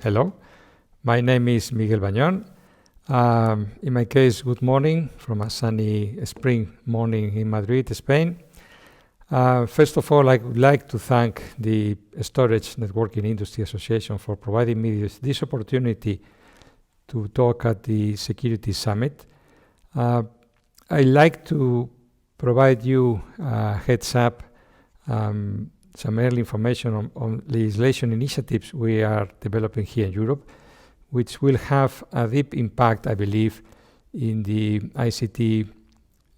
Hello, my name is Miguel Bañón. In my case, good morning from a sunny spring morning in Madrid, Spain. First of all, I would like to thank the Storage Networking Industry Association for providing me this opportunity to talk at the Security Summit. I'd like to provide you a heads up, some early information on legislation initiatives we are developing here in Europe, which will have a deep impact, I believe, in the ICT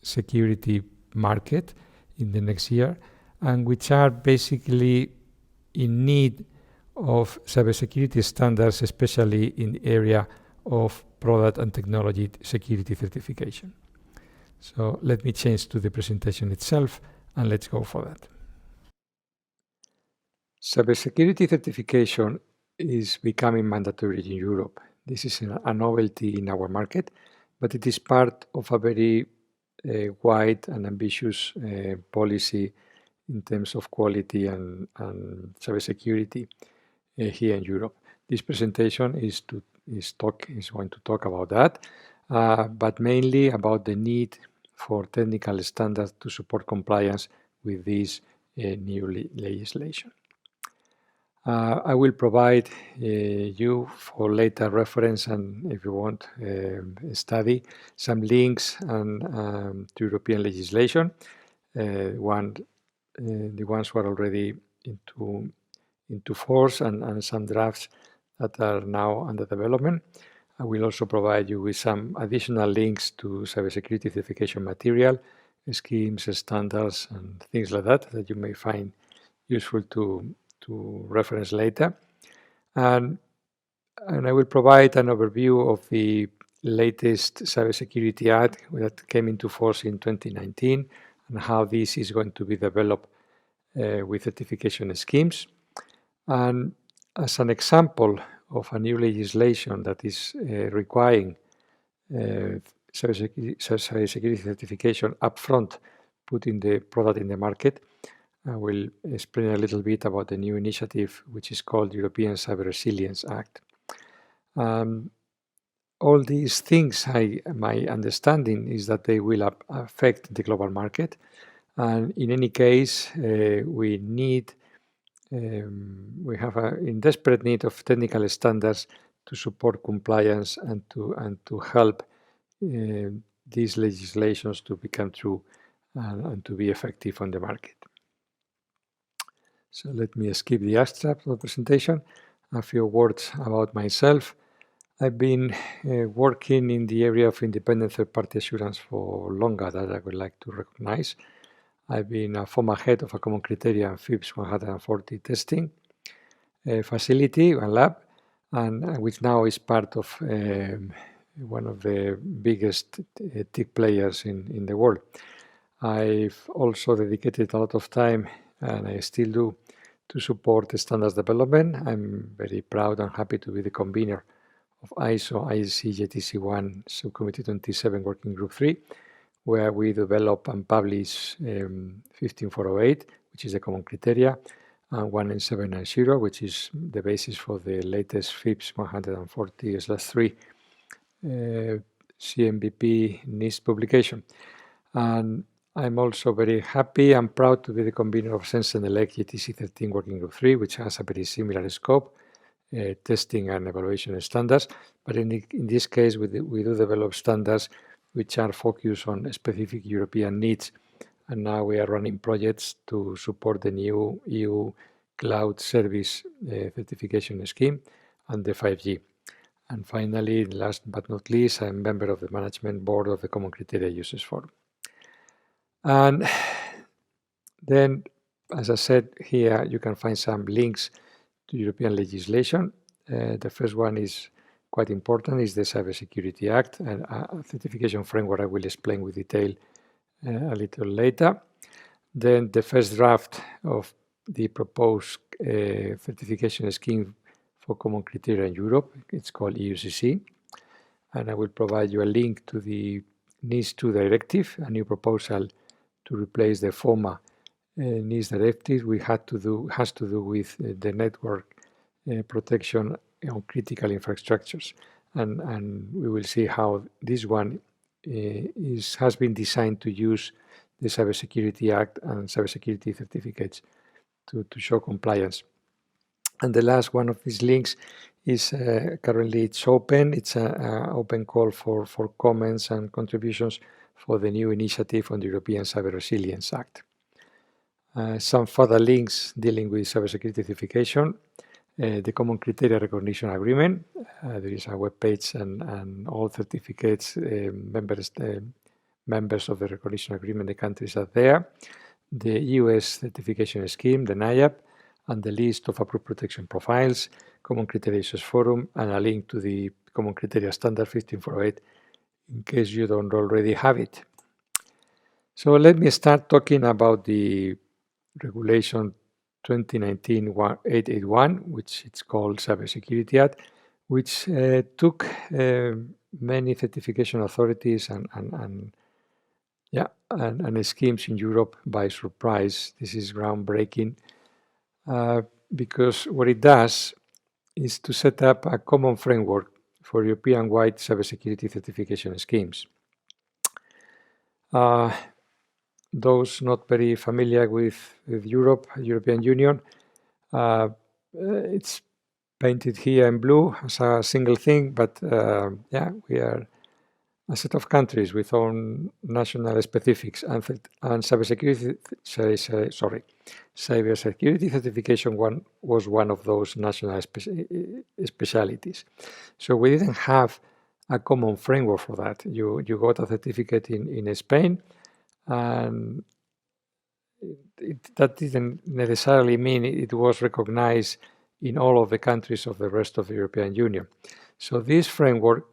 security market in the next year, and which are basically in need of cybersecurity standards, especially in the area of product and technology security certification. So let me change to the presentation itself, and let's go for that. Cybersecurity certification is becoming mandatory in Europe. This is a novelty in our market, but it is part of a very wide and ambitious policy in terms of quality and cybersecurity here in Europe. This presentation is going to talk about that, but mainly about the need for technical standards to support compliance with this new legislation. I will provide you for later reference, and if you want study, some links and to European legislation. The ones who are already into force and some drafts that are now under development. I will also provide you with some additional links to cybersecurity certification material, schemes, standards, and things like that you may find useful to reference later. And I will provide an overview of the latest Cybersecurity Act that came into force in 2019 and how this is going to be developed with certification schemes. And as an example of a new legislation that is requiring cybersecurity certification upfront, putting the product in the market, I will explain a little bit about the new initiative, which is called European Cyber Resilience Act. All these things, my understanding is that they will affect the global market. And in any case, we have in desperate need of technical standards to support compliance and to help these legislations to become true and to be effective on the market. So let me skip the abstract of the presentation. A few words about myself. I've been working in the area of independent third-party assurance for longer than I would like to recognize. I've been a former head of a common criteria and FIPS 140 testing facility and lab, and which now is part of one of the biggest tech players in the world. I've also dedicated a lot of time, and I still do, to support the standards development. I'm very proud and happy to be the convener of ISO IEC JTC1 Subcommittee 27 Working Group 3, where we develop and publish 15408, which is the common criteria, and 19790, which is the basis for the latest FIPS 140/3 CMBP NIST publication. And I'm also very happy and proud to be the convener of Sense-Elect JTC 13 Working Group 3, which has a very similar scope, testing and evaluation standards. But in this case, we do develop standards which are focused on specific European needs. And now we are running projects to support the new EU Cloud Service certification scheme and the 5G. And finally, last but not least, I'm a member of the management board of the Common Criteria Users Forum. And then, as I said, here you can find some links to European legislation. The first one is quite important, is the Cybersecurity Act, and a certification framework I will explain with detail a little later. Then the first draft of the proposed certification scheme for common criteria in Europe, it's called EUCC. And I will provide you a link to the NIS2 directive, a new proposal to replace the former NIS directive, has to do with the network protection on critical infrastructures, and we will see how this one has been designed to use the Cybersecurity Act and cybersecurity certificates to show compliance. And the last one of these links is currently it's open. It's an open call for comments and contributions for the new initiative on the European Cyber Resilience Act. Some further links dealing with cybersecurity certification. The Common Criteria Recognition Agreement. There is a web page and all certificates, members of the recognition agreement, the countries are there. The US certification scheme, the NIAP, and the list of approved protection profiles, Common Criteria Users Forum, and a link to the Common Criteria Standard 15408 in case you don't already have it. So let me start talking about the Regulation 2019-881, which it's called Cybersecurity Act, which took many certification authorities and schemes in Europe by surprise. This is groundbreaking because what it does is to set up a common framework for European-wide cybersecurity certification schemes. Those not very familiar with European Union, it's painted here in blue as a single thing, but we are a set of countries with own national specifics, and cybersecurity certification was one of those national specialities. So we didn't have a common framework for that. You got a certificate in Spain, and that didn't necessarily mean it was recognized in all of the countries of the rest of the European Union. So this framework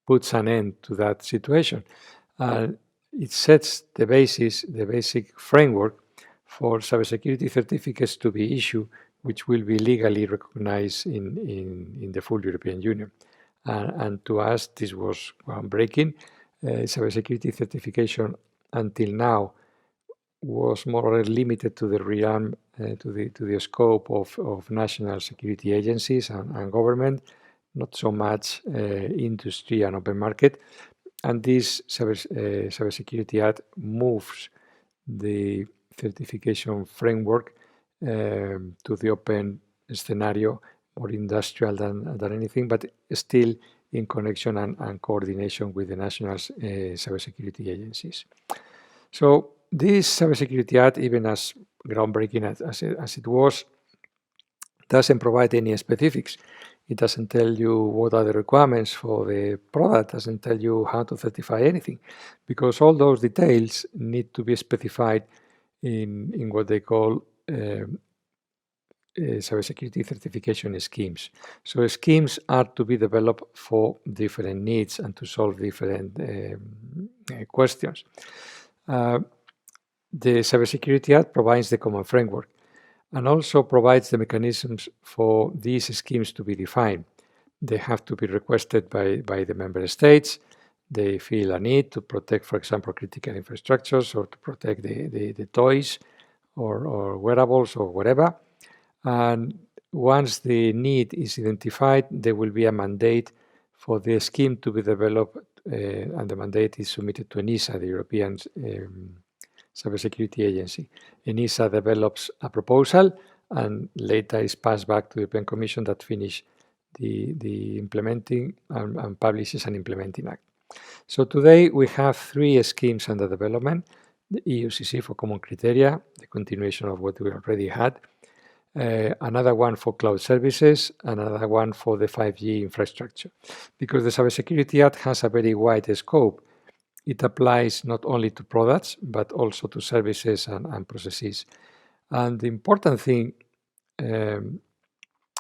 puts an end to that situation. It sets the basic framework for cybersecurity certificates to be issued, which will be legally recognized in the full European Union. And to us, this was groundbreaking. Cybersecurity certification until now was more or less limited to the realm, to the scope of national security agencies and government, not so much industry and open market. And this Cybersecurity Act moves the certification framework to the open scenario, more industrial than anything, but still in connection and coordination with the national cybersecurity agencies. So this Cybersecurity Act, even as groundbreaking as it was, doesn't provide any specifics. It doesn't tell you what are the requirements for the product, doesn't tell you how to certify anything, because all those details need to be specified in what they call cybersecurity certification schemes. So schemes are to be developed for different needs and to solve different questions. The Cybersecurity Act provides the common framework and also provides the mechanisms for these schemes to be defined. They have to be requested by the member states. They feel a need to protect, for example, critical infrastructures or to protect the toys or wearables or whatever. And once the need is identified, there will be a mandate for the scheme to be developed, and the mandate is submitted to ENISA, the European Cybersecurity Agency. ENISA develops a proposal and later is passed back to the European Commission that finish the implementing and publishes an implementing act. So today we have 3 schemes under development: the EUCC for common criteria, the continuation of what we already had, another one for cloud services, another one for the 5G infrastructure. Because the Cybersecurity Act has a very wide scope, it applies not only to products, but also to services and processes. And the important thing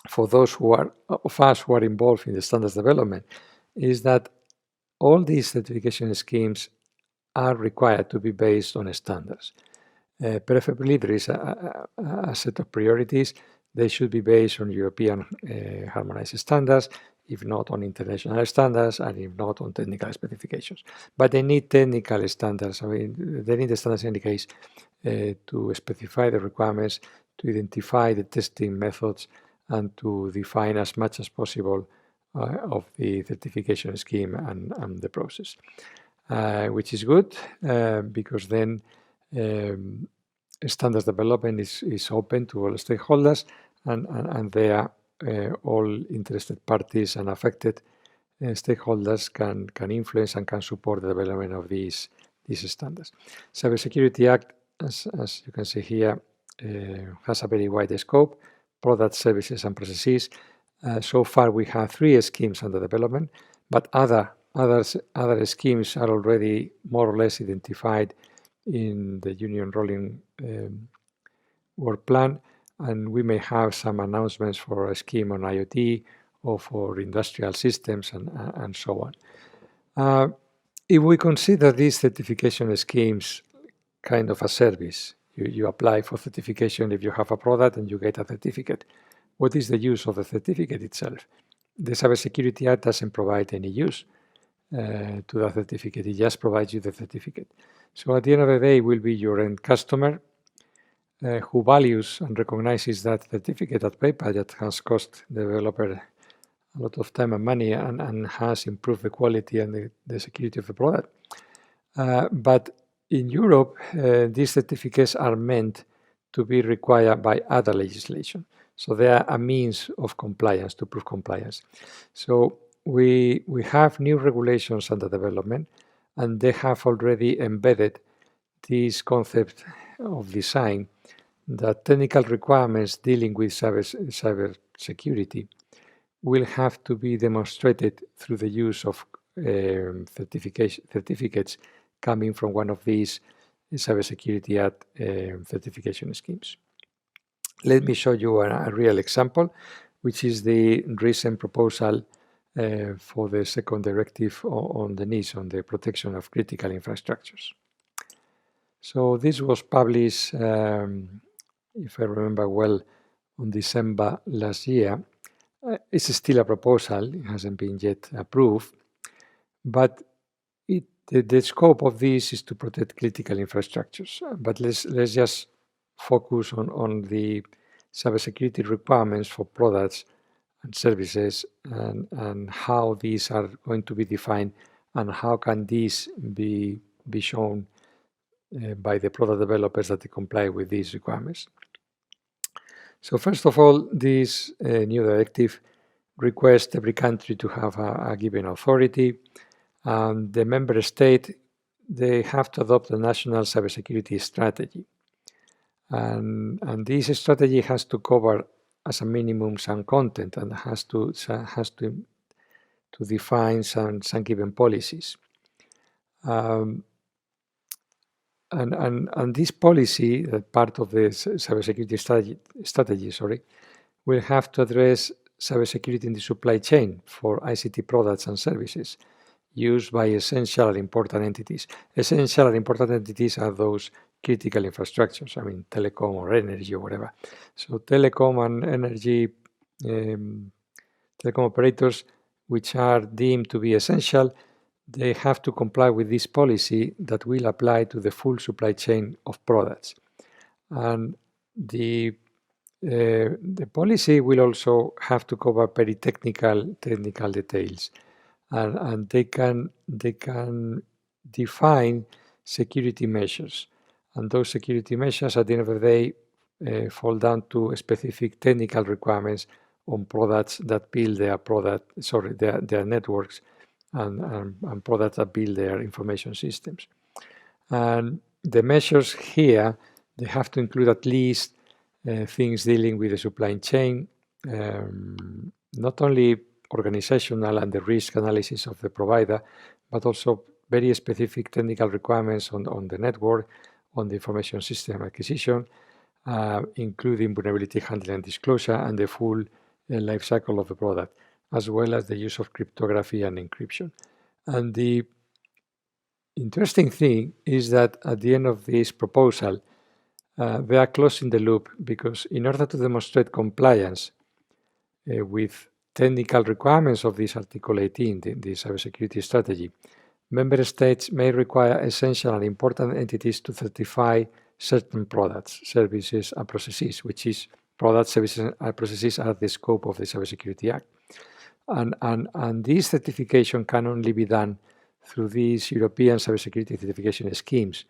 for those of us who are involved in the standards development is that all these certification schemes are required to be based on standards. Preferably, there is a set of priorities. They should be based on European harmonized standards, if not on international standards, and if not on technical specifications. But they need technical standards. I mean, they need the standards in any case to specify the requirements, to identify the testing methods, and to define as much as possible of the certification scheme and the process, which is good because then standards development is open to all stakeholders, and there all interested parties and affected stakeholders can influence and can support the development of these standards. Cybersecurity Act, as you can see here, has a very wide scope: products, services, and processes. So far, we have 3 schemes under development, but other schemes are already more or less identified in the Union Rolling Work Plan, and we may have some announcements for a scheme on IoT or for industrial systems and so on. If we consider these certification schemes kind of a service, you apply for certification if you have a product and you get a certificate. What is the use of the certificate itself? The Cybersecurity Act doesn't provide any use to the certificate. It just provides you the certificate. So at the end of the day, it will be your end customer who values and recognizes that certificate, that paper that has cost the developer a lot of time and money and has improved the quality and the security of the product. But in Europe, these certificates are meant to be required by other legislation. So they are a means of compliance, to prove compliance. So we have new regulations under development, and they have already embedded this concept of design that technical requirements dealing with cybersecurity will have to be demonstrated through the use of certificates coming from one of these Cybersecurity Act certification schemes. Let me show you a real example, which is the recent proposal for the second directive on the NIS, on the protection of critical infrastructures. So this was published, if I remember well, on December last year. It's still a proposal, it hasn't been yet approved, but the scope of this is to protect critical infrastructures. But let's just focus on the cybersecurity requirements for products and services, and how these are going to be defined, and how can these be shown by the product developers that they comply with these requirements. So first of all, this new directive requests every country to have a given authority, and the member state, they have to adopt a national cybersecurity strategy. And this strategy has to cover as a minimum some content, and has to define some given policies. And this policy, that part of the cybersecurity strategy, will have to address cybersecurity in the supply chain for ICT products and services used by essential and important entities. Essential and important entities are those critical infrastructures, I mean telecom or energy or whatever. So telecom and energy, telecom operators which are deemed to be essential, they have to comply with this policy that will apply to the full supply chain of products. And the policy will also have to cover very technical details, and they can define security measures, and those security measures at the end of the day fall down to specific technical requirements on products that build their networks and products that build their information systems. And the measures here, they have to include at least things dealing with the supply chain, not only organizational and the risk analysis of the provider, but also very specific technical requirements on the network, on the information system acquisition, including vulnerability handling and disclosure, and the full life cycle of the product, as well as the use of cryptography and encryption. And the interesting thing is that at the end of this proposal, they are closing the loop, because in order to demonstrate compliance with technical requirements of this Article 18, the cybersecurity strategy, member states may require essential and important entities to certify certain products, services, and processes, which is products, services, and processes are the scope of the Cybersecurity Act. And this certification can only be done through these European cybersecurity certification schemes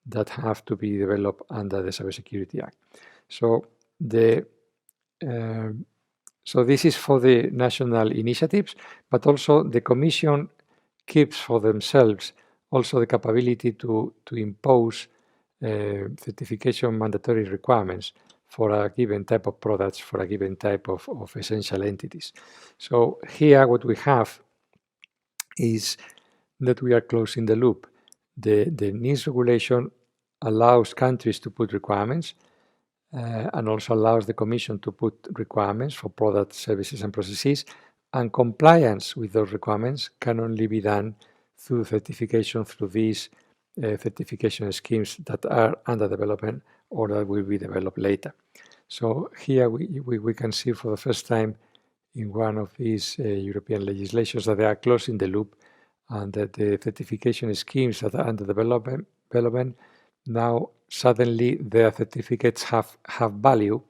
that have to be developed under the Cybersecurity Act. So so this is for the national initiatives, but also the Commission keeps for themselves also the capability to impose certification mandatory requirements for a given type of products, for a given type of essential entities. So here what we have is that we are closing the loop. The NIS regulation allows countries to put requirements and also allows the Commission to put requirements for products, services, and processes, and compliance with those requirements can only be done through certification through these certification schemes that are under development or that will be developed later. So here we can see for the first time in one of these European legislations that they are closing the loop and that the certification schemes that are under development now suddenly their certificates have value,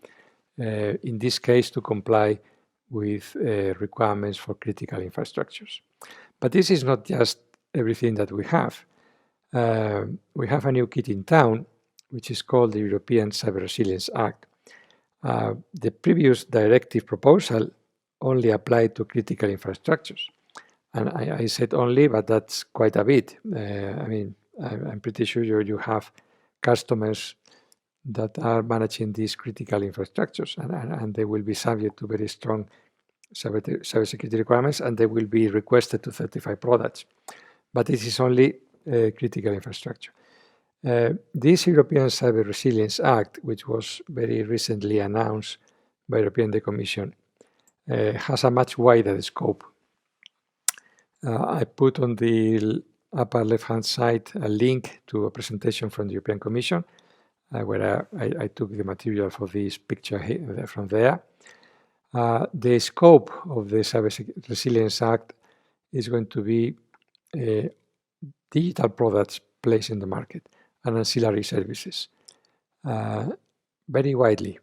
in this case to comply with requirements for critical infrastructures. But this is not just everything that we have. We have a new kid in town, which is called the European Cyber Resilience Act. The previous directive proposal only applied to critical infrastructures. And I said only, but that's quite a bit. I mean, I'm pretty sure you have customers that are managing these critical infrastructures, and they will be subject to very strong cybersecurity requirements, and they will be requested to certify products. But this is only critical infrastructure. This European Cyber Resilience Act, which was very recently announced by the European Commission, has a much wider scope. I put on the upper left-hand side a link to a presentation from the European Commission, where I took the material for this picture from there. The scope of the Cyber Resilience Act is going to be digital products placed in the market and ancillary services, very widely.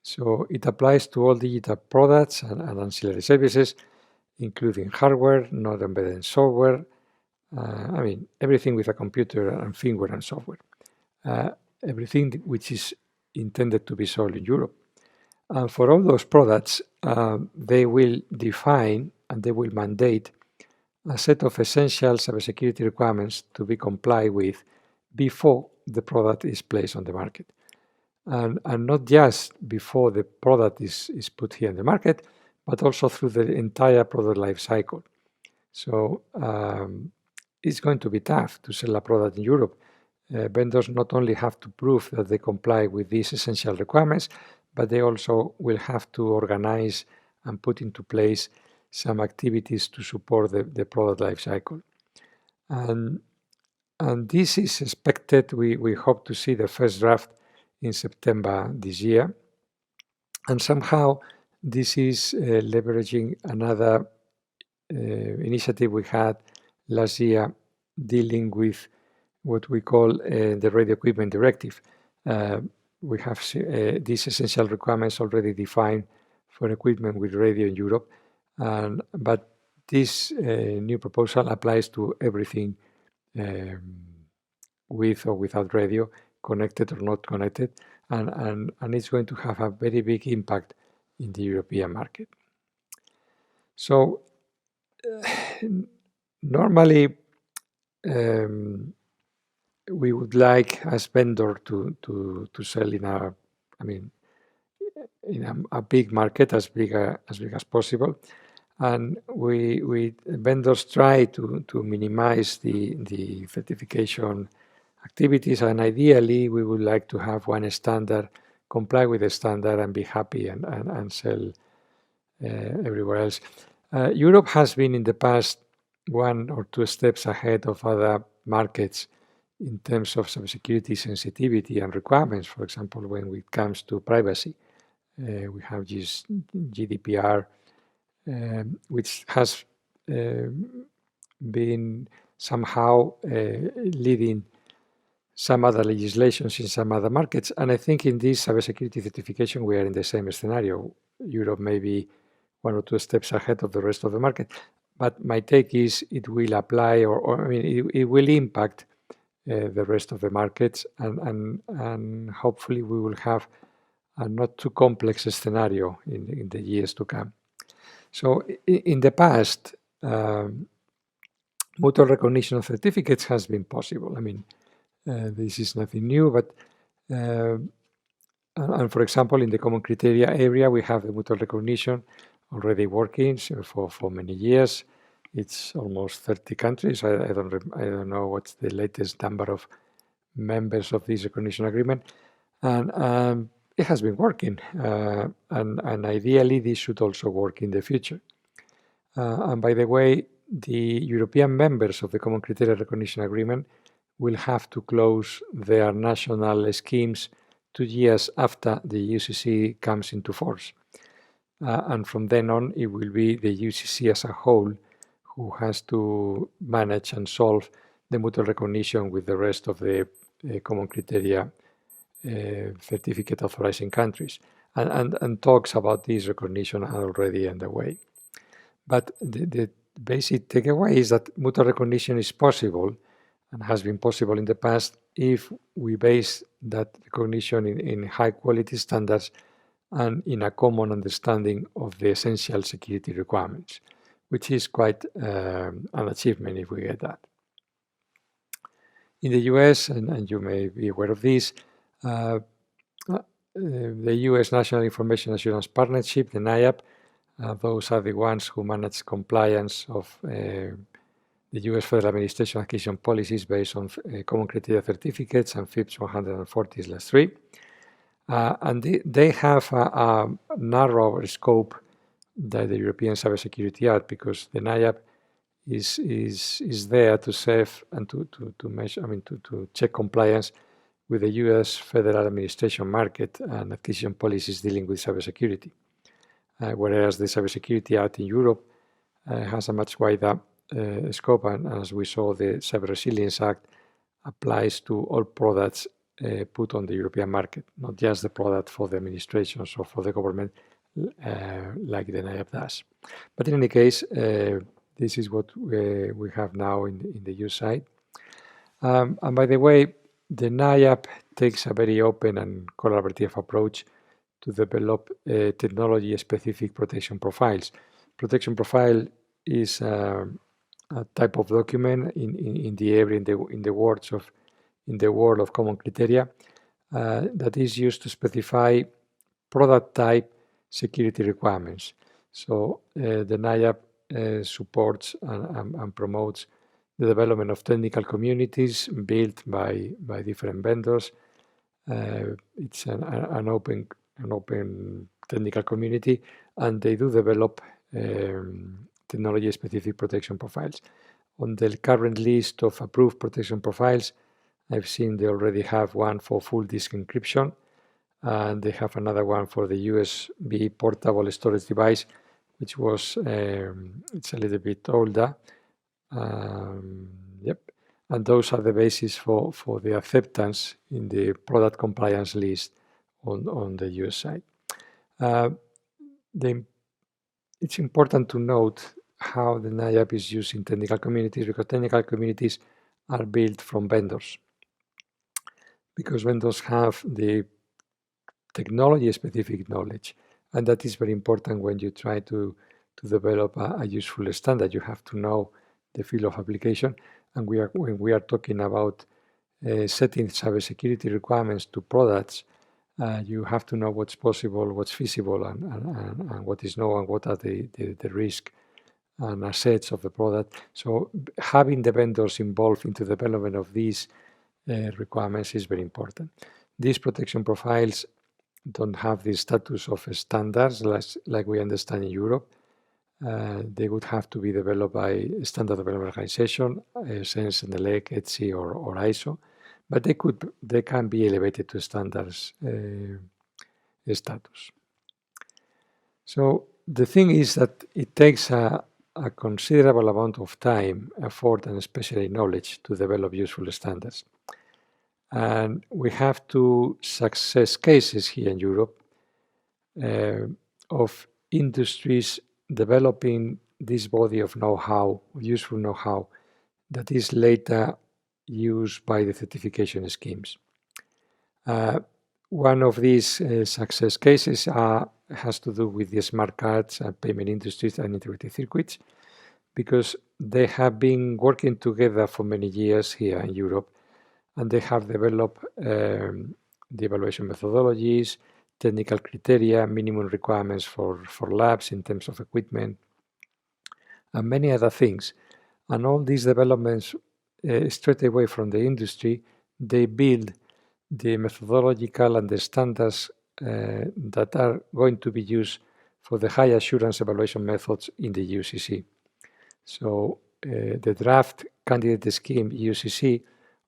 So it applies to all digital products and ancillary services, including hardware, not embedded software, I mean, everything with a computer and firmware and software, everything which is intended to be sold in Europe. And for all those products, they will define and they will mandate a set of essential cybersecurity requirements to be complied with before the product is placed on the market. And not just before the product is put here in the market, but also through the entire product life cycle. So it's going to be tough to sell a product in Europe. Vendors not only have to prove that they comply with these essential requirements, but they also will have to organize and put into place some activities to support the product life cycle. And this is expected, we hope to see the first draft in September this year. And somehow this is leveraging another initiative we had last year dealing with what we call the Radio Equipment Directive. We have these essential requirements already defined for equipment with radio in Europe, but this new proposal applies to everything with or without radio, connected or not connected, and it's going to have a very big impact in the European market. So normally we would like as vendor to sell in a big market as big as possible, and we vendors try to minimize the certification activities, and ideally we would like to have one standard, comply with the standard, and be happy and sell everywhere else. Europe has been in the past 1 or 2 steps ahead of other markets in terms of cybersecurity sensitivity and requirements. For example, when it comes to privacy, we have this GDPR, which has been somehow leading some other legislations in some other markets. And I think in this cybersecurity certification, we are in the same scenario. Europe may be 1 or 2 steps ahead of the rest of the market. But my take is it will apply, it will impact the rest of the markets, and hopefully we will have a not too complex scenario in the years to come. So in the past, mutual recognition of certificates has been possible. This is nothing new, but and for example, in the common criteria area, we have the mutual recognition already working for many years. It's almost 30 countries. I don't know what's the latest number of members of this recognition agreement, and it has been working. And ideally, this should also work in the future. And by the way, the European members of the Common Criteria Recognition Agreement will have to close their national schemes 2 years after the EUCC comes into force. And from then on, it will be the EUCC as a whole who has to manage and solve the mutual recognition with the rest of the Common Criteria certificate authorizing countries. And talks about this recognition are already underway. But the basic takeaway is that mutual recognition is possible and has been possible in the past if we base that recognition in high quality standards and in a common understanding of the essential security requirements, which is quite an achievement if we get that. In the US, and you may be aware of this, the US National Information Assurance Partnership, the NIAP, those are the ones who manage compliance of the US Federal Administration acquisition policies based on common criteria certificates and FIPS 140/3. And they have a narrower scope than the European Cybersecurity Act, because the NIAP is there to serve and to measure, to check compliance with the US Federal Administration market and acquisition policies dealing with cybersecurity. Whereas the Cybersecurity Act in Europe has a much wider scope, and as we saw, the Cyber Resilience Act applies to all products put on the European market, not just the product for the administrations or for the government like the NIAP does. But in any case, this is what we have now in the EU side. And by the way, the NIAP takes a very open and collaborative approach to develop technology-specific protection profiles. Protection profile is a type of document in the area, in the world of common criteria, that is used to specify product type security requirements. So the NIAP supports and promotes the development of technical communities built by different vendors. It's an open technical community, and they do develop technology-specific protection profiles. On the current list of approved protection profiles, I've seen they already have one for full disk encryption, and they have another one for the USB portable storage device, which was, it's a little bit older. And those are the basis for the acceptance in the product compliance list on the US side. It's important to note how the NIAP is used in technical communities, because technical communities are built from vendors. Because vendors have the technology-specific knowledge, and that is very important when you try to develop a useful standard. You have to know the field of application, and when we are talking about setting cybersecurity requirements to products, you have to know what's possible, what's feasible, and what is known, and what are the risk and assets of the product. So having the vendors involved into the development of these requirements is very important. These protection profiles don't have the status of standards like we understand in Europe. They would have to be developed by a standard development organization, SENS, NELEC, ETSI, or ISO, but they can be elevated to standards status. So the thing is that it takes a considerable amount of time, effort, and especially knowledge to develop useful standards. And we have two success cases here in Europe of industries developing this body of know-how, useful know-how, that is later used by the certification schemes. One of these success cases has to do with the smart cards and payment industries and integrated circuits, because they have been working together for many years here in Europe, and they have developed the evaluation methodologies, technical criteria, minimum requirements for labs in terms of equipment, and many other things. And all these developments straight away from the industry, they build the methodological and the standards that are going to be used for the high assurance evaluation methods in the EUCC. So the draft candidate scheme EUCC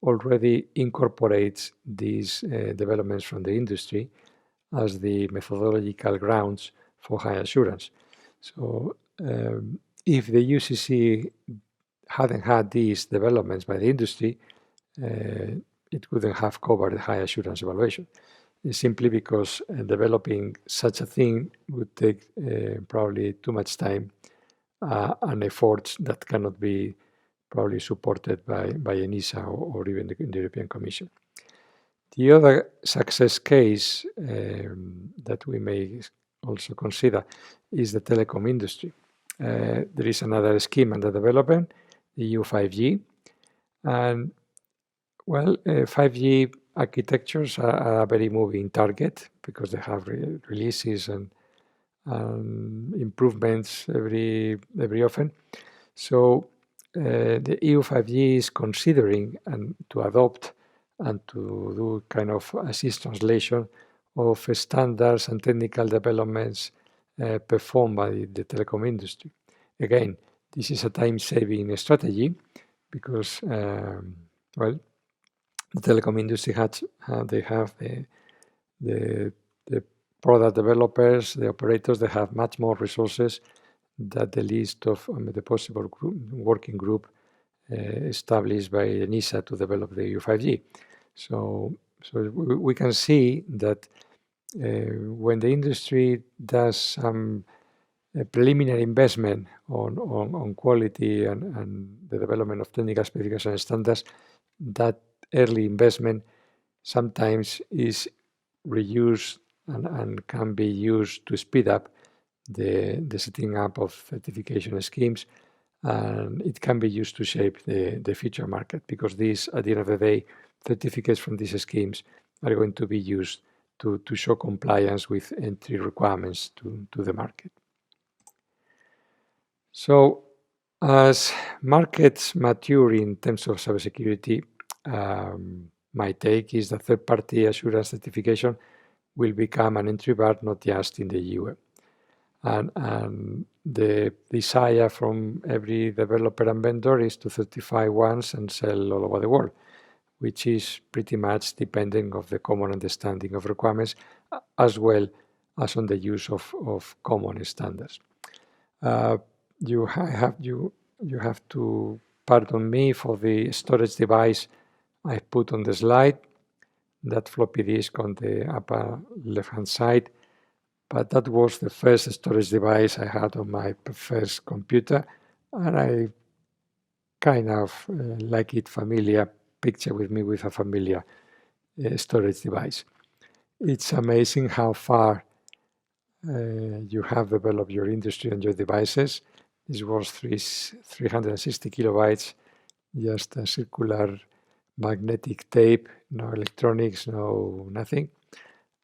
already incorporates these developments from the industry as the methodological grounds for high assurance. So if the EUCC hadn't had these developments by the industry, it wouldn't have covered high assurance evaluation. It's simply because developing such a thing would take probably too much time and efforts that cannot be probably supported by ENISA or even the European Commission. The other success case that we may also consider is the telecom industry. There is another scheme under development, the EU 5G, and well, 5G architectures are a very moving target because they have releases and improvements every often. So the EU 5G is considering to adopt and to do kind of assist translation of standards and technical developments performed by the telecom industry. Again, this is a time-saving strategy because, well, the telecom industry they have the product developers, the operators, they have much more resources than the list of the possible working group established by ENISA to develop the EU 5G. So we can see that when the industry does some preliminary investment on quality and the development of technical specifications and standards, that early investment sometimes is reused and can be used to speed up the setting up of certification schemes, and it can be used to shape the future market, because these, at the end of the day, certificates from these schemes are going to be used to show compliance with entry requirements to the market. So as markets mature in terms of cybersecurity, my take is that third-party assurance certification will become an entry bar not just in the EU. And the desire from every developer and vendor is to certify once and sell all over the world, which is pretty much depending on the common understanding of requirements as well as on the use of common standards. You have to pardon me for the storage device I put on the slide, that floppy disk on the upper left-hand side, but that was the first storage device I had on my first computer, and I kind of like it familiar, picture with me with a familiar storage device. It's amazing how far you have developed your industry and your devices. This was 360 kilobytes, just a circular magnetic tape, no electronics, no nothing.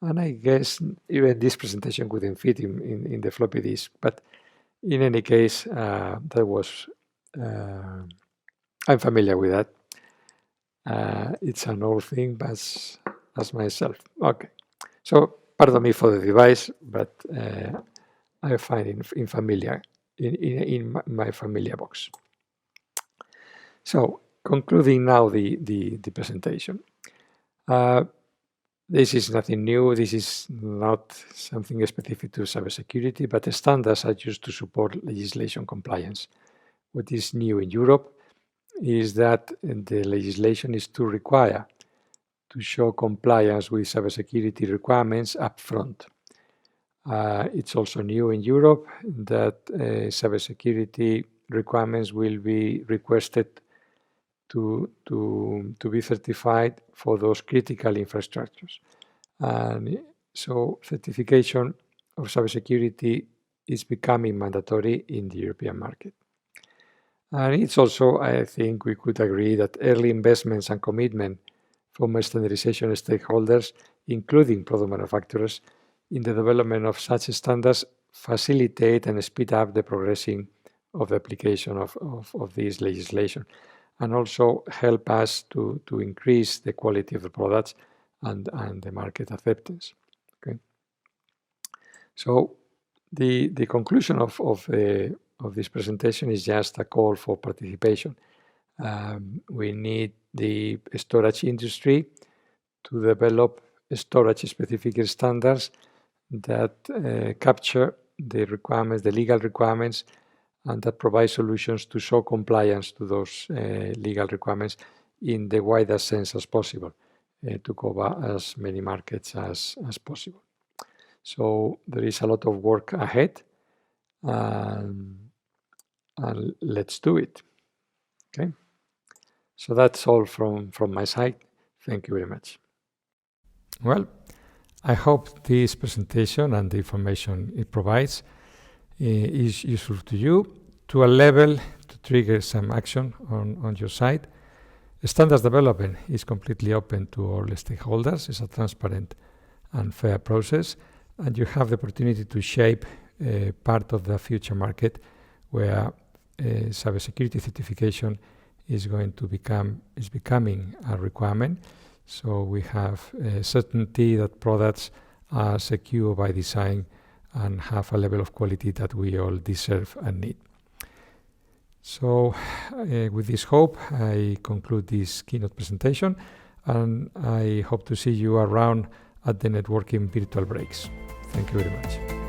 And I guess even this presentation couldn't fit in the floppy disk. But in any case, that was, I'm familiar with that. It's an old thing, but as myself. Okay. So pardon me for the device, but I find it familiar in my familiar box. So concluding now the presentation. This is nothing new. This is not something specific to cybersecurity, but the standards are used to support legislation compliance. What is new in Europe is that the legislation is to require to show compliance with cybersecurity requirements upfront. It's also new in Europe that cybersecurity requirements will be requested to be certified for those critical infrastructures. And so certification of cybersecurity is becoming mandatory in the European market. And it's also, I think we could agree that early investments and commitment from standardization stakeholders, including product manufacturers, in the development of such standards facilitate and speed up the progressing of the application of this legislation, and also help us to increase the quality of the products and the market acceptance. Okay. So the conclusion of this presentation is just a call for participation. We need the storage industry to develop storage-specific standards that capture the requirements, the legal requirements, and that provide solutions to show compliance to those legal requirements in the widest sense as possible, to cover as many markets as possible. So there is a lot of work ahead, and let's do it. Okay. So that's all from my side. Thank you very much. Well, I hope this presentation and the information it provides is useful to you to a level to trigger some action on your side. Standards development is completely open to all stakeholders. It's a transparent and fair process, and you have the opportunity to shape part of the future market where cybersecurity certification is becoming a requirement. So we have certainty that products are secure by design and have a level of quality that we all deserve and need. So with this hope, I conclude this keynote presentation, and I hope to see you around at the networking virtual breaks. Thank you very much.